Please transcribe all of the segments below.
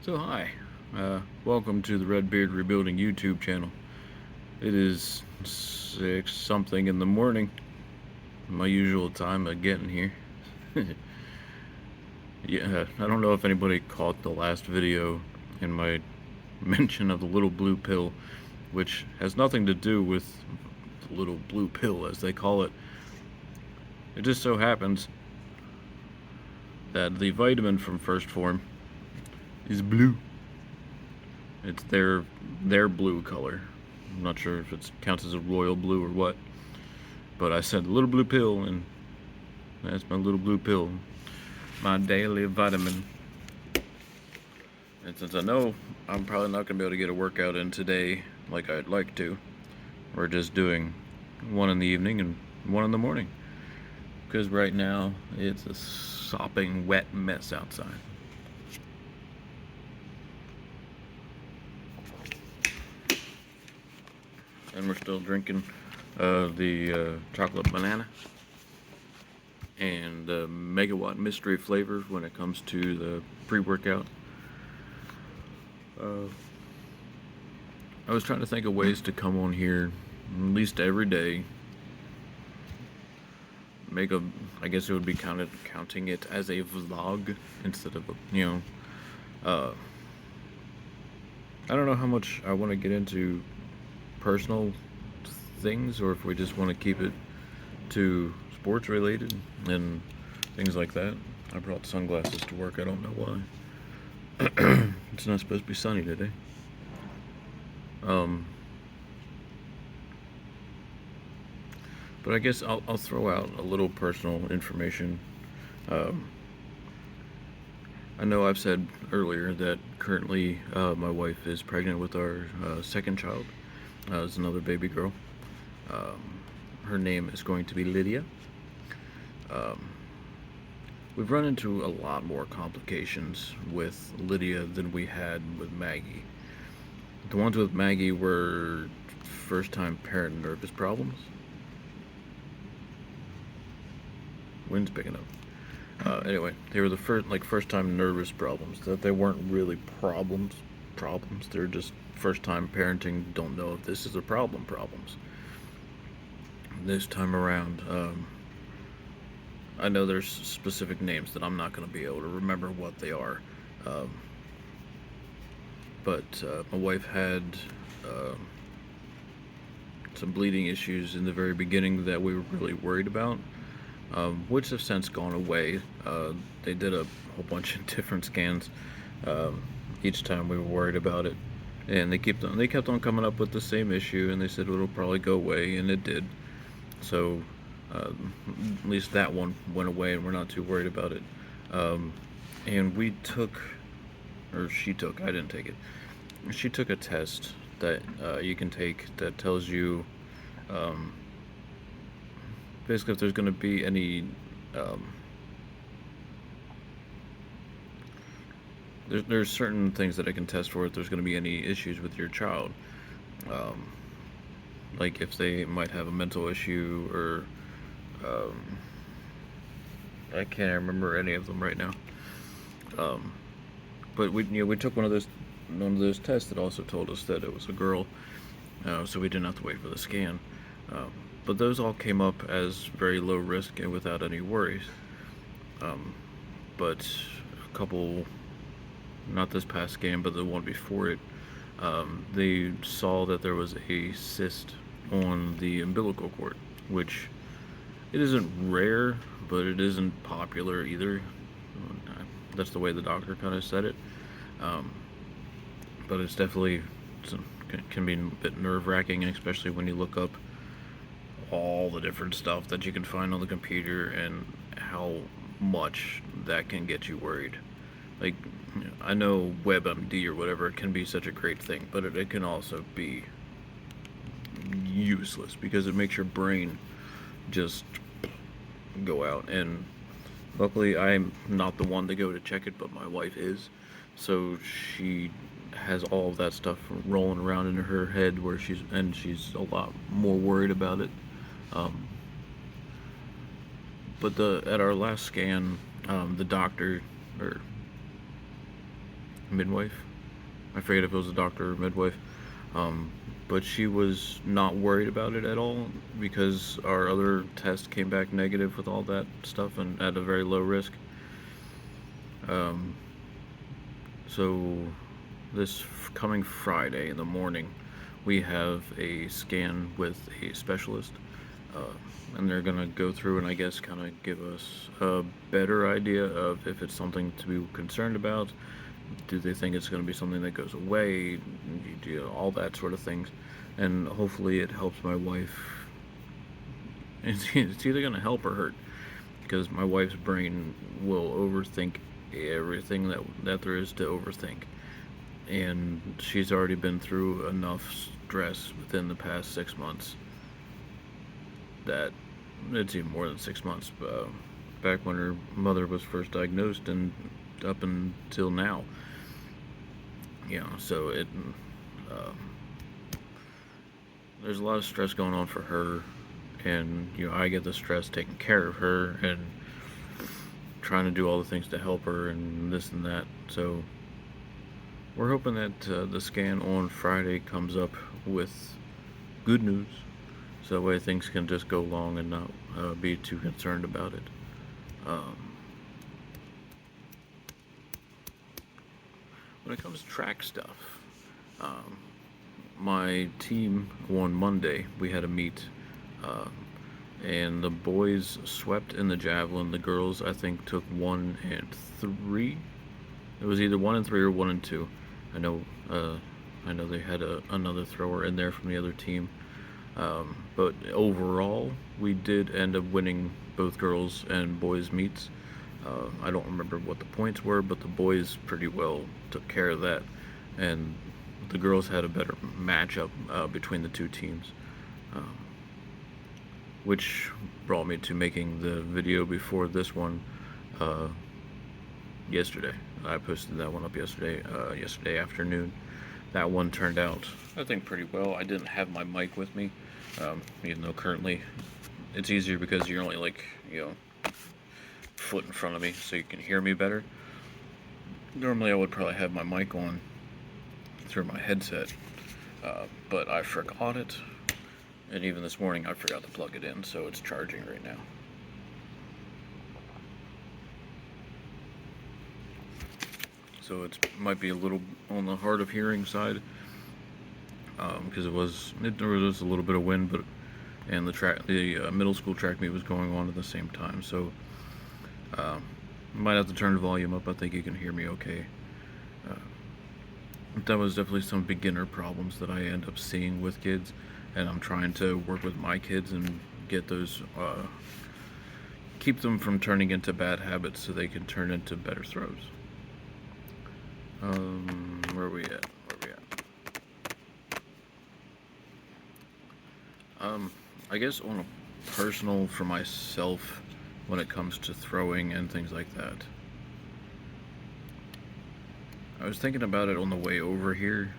So hi, welcome to the Redbeard Rebuilding YouTube channel. It is 6 something in the morning, my usual time of getting here. Yeah, I don't know if anybody caught the last video in my mention of the little blue pill, which has nothing to do with the little blue pill as they call it. It just so happens that the vitamin from First Form is blue. It's their blue color. I'm not sure if it counts as a royal blue or what, but I said little blue pill, and that's my little blue pill, my daily vitamin. And since I know I'm probably not gonna be able to get a workout in today like I'd like to, we're just doing one in the evening and one in the morning, because right now it's a sopping wet mess outside. And we're still drinking the chocolate banana and the Megawatt mystery flavors when it comes to the pre-workout. I was trying to think of ways to come on here at least every day. I guess it would be kind of counting it as a vlog instead of I don't know how much I want to get into personal things, or if we just want to keep it to sports related and things like that. I brought sunglasses to work. I don't know why. It's not supposed to be sunny today. But I guess I'll throw out a little personal information. I know I've said earlier that currently my wife is pregnant with our second child. It's another baby girl. Her name is going to be Lydia. We've run into a lot more complications with Lydia than we had with Maggie. The ones with Maggie were first-time parent nervous problems. Wind's picking up. Anyway, they were the first-time nervous problems. That they weren't really problems. They're just first-time parenting. Don't know if this is a problem. Problems. This time around, I know there's specific names that I'm not going to be able to remember what they are. But my wife had some bleeding issues in the very beginning that we were really worried about, which have since gone away. They did a whole bunch of different scans each time we were worried about it, and they kept on coming up with the same issue, and they said it'll probably go away, and it did. So at least that one went away, and we're not too worried about it. And we took, or she took, I didn't take it. She took a test that you can take that tells you basically if there's going to be any there's certain things that I can test for if there's going to be any issues with your child, like if they might have a mental issue, or I can't remember any of them right now. But we took one of those tests that also told us that it was a girl, so we didn't have to wait for the scan. But those all came up as very low risk and without any worries. But a couple, not this past scan, but the one before it, they saw that there was a cyst on the umbilical cord, which it isn't rare, but it isn't popular either. That's the way the doctor kind of said it. But it's definitely can be a bit nerve-wracking, especially when you look up all the different stuff that you can find on the computer and how much that can get you worried. Like, I know WebMD or whatever can be such a great thing, but it can also be useless because it makes your brain just go out. And luckily I'm not the one to go to check it, but my wife is, so she has all of that stuff rolling around in her head where she's a lot more worried about it. But at our last scan, the doctor, or midwife. I forget if it was a doctor or midwife. Um, but she was not worried about it at all because our other test came back negative with all that stuff and at a very low risk. Um, so this coming Friday in the morning, we have a scan with a specialist, uh, and they're gonna go through and I guess kind of give us a better idea of if it's something to be concerned about. Do they think it's going to be something that goes away? All that sort of things, and hopefully it helps my wife. It's either going to help or hurt, because my wife's brain will overthink everything that there is to overthink, and she's already been through enough stress within the past 6 months that it's even more than 6 months. Back when her mother was first diagnosed and up until now. So uh, there's a lot of stress going on for her, and I get the stress taking care of her and trying to do all the things to help her and this and that. So we're hoping that the scan on Friday comes up with good news, so that way things can just go along and not be too concerned about it. Um, when it comes to track stuff, um, my team on Monday, we had a meet, uh, and the boys swept in the javelin. The girls, I think, took 1 and 3. It was either 1 and 3 or 1 and 2. I know, I know they had another thrower in there from the other team. But overall, we did end up winning both girls and boys meets. I don't remember what the points were, but the boys pretty well took care of that, and the girls had a better matchup between the two teams, which brought me to making the video before this one yesterday. I posted that one up yesterday afternoon. That one turned out, I think, pretty well. I didn't have my mic with me, even though currently it's easier because you're only like, foot in front of me, so you can hear me better. Normally I would probably have my mic on through my headset, but I forgot it, and even this morning I forgot to plug it in, so it's charging right now. So it might be a little on the hard of hearing side, because there was a little bit of wind, and the middle school track meet was going on at the same time, so might have to turn the volume up. I think you can hear me okay. That was definitely some beginner problems that I end up seeing with kids, and I'm trying to work with my kids and get those, keep them from turning into bad habits so they can turn into better throws. Where are we at? I guess on a personal for myself, when it comes to throwing and things like that, I was thinking about it on the way over here,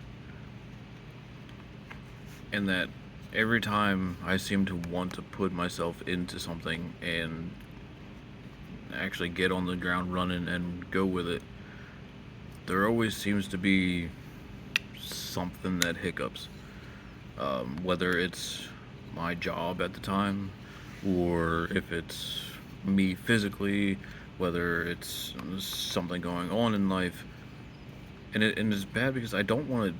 and that every time I seem to want to put myself into something and actually get on the ground running and go with it, there always seems to be something that hiccups. Whether it's my job at the time, or if it's me physically, whether it's something going on in life, and it's bad because I don't want to.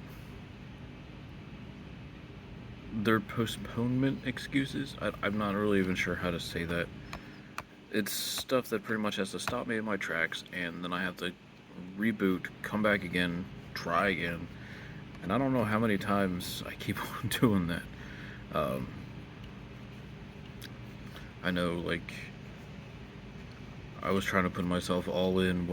They're postponement excuses. I'm not really even sure how to say that. It's stuff that pretty much has to stop me in my tracks, and then I have to reboot, come back again, try again, and I don't know how many times I keep on doing that. I know, like, I was trying to put myself all in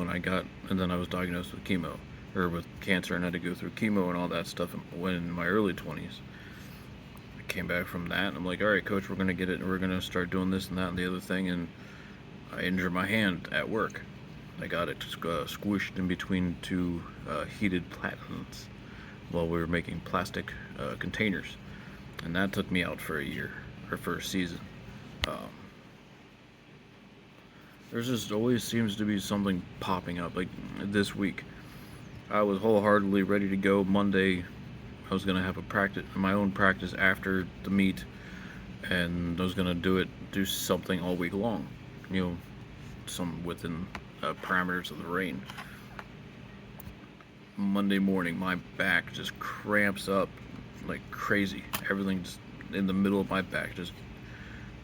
and then I was diagnosed with chemo, or with cancer, and had to go through chemo and all that stuff when in my early 20s. I came back from that, and I'm like, alright, coach, we're going to get it, and we're going to start doing this and that and the other thing, and I injured my hand at work. I got it squished in between two heated platens while we were making plastic containers, and that took me out for a year, or for a season. There's just always seems to be something popping up. Like this week, I was wholeheartedly ready to go Monday. I was gonna have my own practice after the meet, and I was gonna do something all week long, you know, some within parameters of the rain. Monday morning, my back just cramps up like crazy. Everything's in the middle of my back just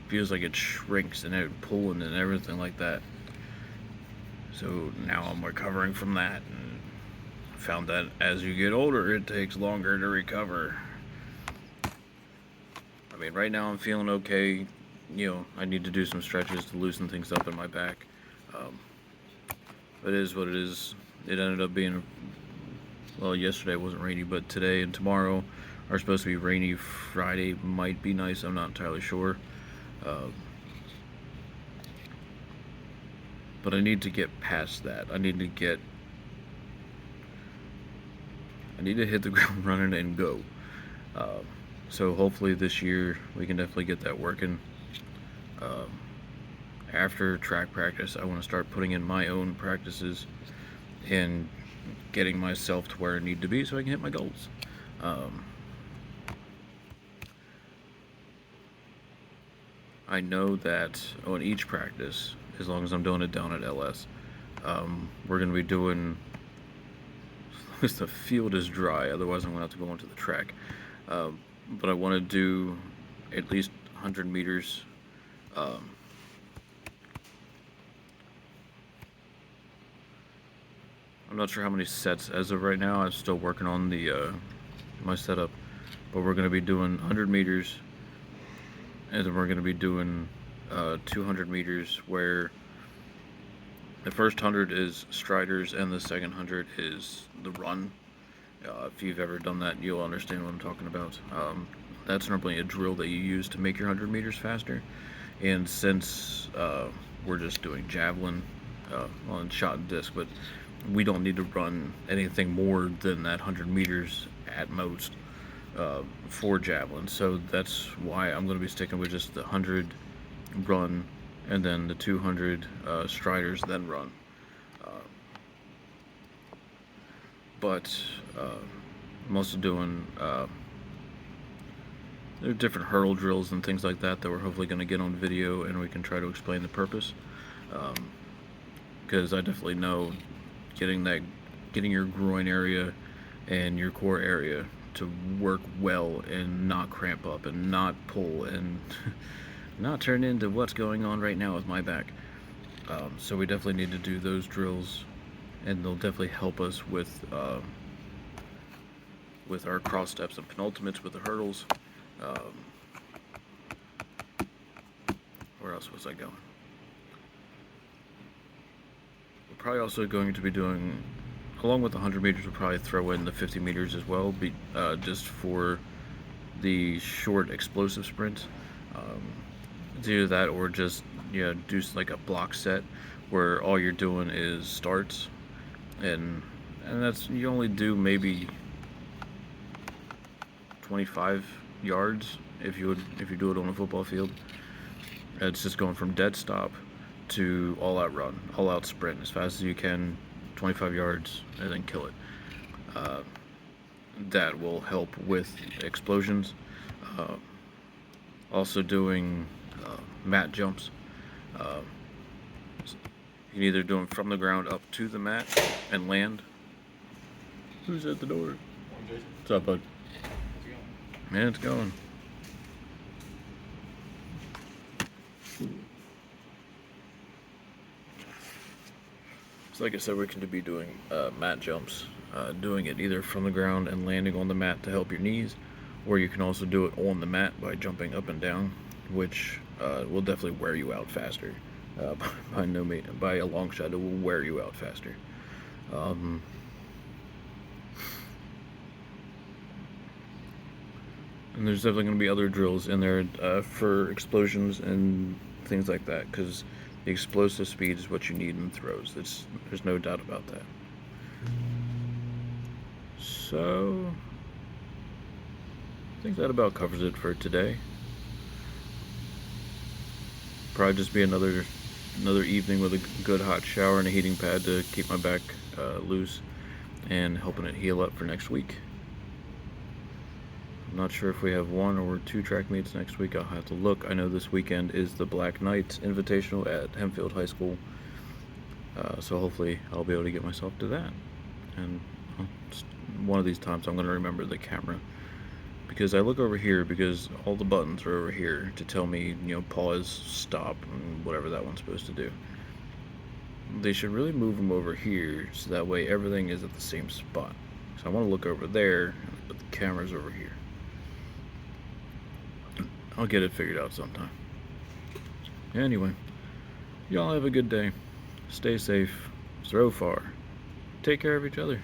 feels like it shrinks and it pulling and everything like that. So now I'm recovering from that, and found that as you get older, it takes longer to recover. I mean, right now I'm feeling okay. You know, I need to do some stretches to loosen things up in my back. Um, it is what it is. It ended up being, well, yesterday wasn't rainy, but today and tomorrow are supposed to be rainy. Friday might be nice. I'm not entirely sure. But I need to get past that. I need to hit the ground running and go. Uh, so hopefully this year we can definitely get that working. After track practice, I want to start putting in my own practices and getting myself to where I need to be so I can hit my goals. I know that on each practice, as long as I'm doing it down at LS, we're going to be doing, at least the field is dry, otherwise I'm going to have to go into the track. But I want to do at least 100 meters. I'm not sure how many sets as of right now. I'm still working on the my setup, but we're going to be doing 100 meters, and then we're going to be doing 200 meters, where the first 100 is striders and the second 100 is the run. If you've ever done that, you'll understand what I'm talking about. That's normally a drill that you use to make your 100 meters faster. And since we're just doing javelin on shot and disc, but we don't need to run anything more than that 100 meters at most for javelin. So that's why I'm going to be sticking with just the 100 run and then the 200 striders, then run. But I'm also doing there are different hurdle drills and things like that we're hopefully going to get on video, and we can try to explain the purpose. Because I definitely know getting your groin area and your core area to work well and not cramp up and not pull and not turn into what's going on right now with my back. So we definitely need to do those drills, and they'll definitely help us with our cross steps and penultimates with the hurdles. Where else was I going? We're probably also going to be doing, along with the 100 meters, we'll probably throw in the 50 meters as well, just for the short explosive sprint. Do that, or just do like a block set where all you're doing is starts, and that's, you only do maybe 25 yards if you do it on a football field. It's just going from dead stop to all out run, all out sprint as fast as you can, 25 yards, and then kill it. That will help with explosions. Also doing mat jumps. You can either do them from the ground up to the mat and land. Who's at the door? What's up, bud? Man, it's going. So like I said, we're going to be doing mat jumps, doing it either from the ground and landing on the mat to help your knees, or you can also do it on the mat by jumping up and down, which will definitely wear you out faster. By a long shot, it will wear you out faster. And there's definitely going to be other drills in there for explosions and things like that, because the explosive speed is what you need in throws. There's no doubt about that. So I think that about covers it for today. Probably just be another evening with a good hot shower and a heating pad to keep my back loose, and helping it heal up for next week. I'm not sure if we have 1 or 2 track meets next week. I'll have to look. I know this weekend is the Black Knights Invitational at Hempfield High School, so hopefully I'll be able to get myself to that. And one of these times I'm going to remember the camera, because I look over here because all the buttons are over here to tell me, pause, stop, and whatever that one's supposed to do. They should really move them over here so that way everything is at the same spot. So I want to look over there, but the camera's over here. I'll get it figured out sometime. Anyway, y'all have a good day. Stay safe. Throw far. Take care of each other.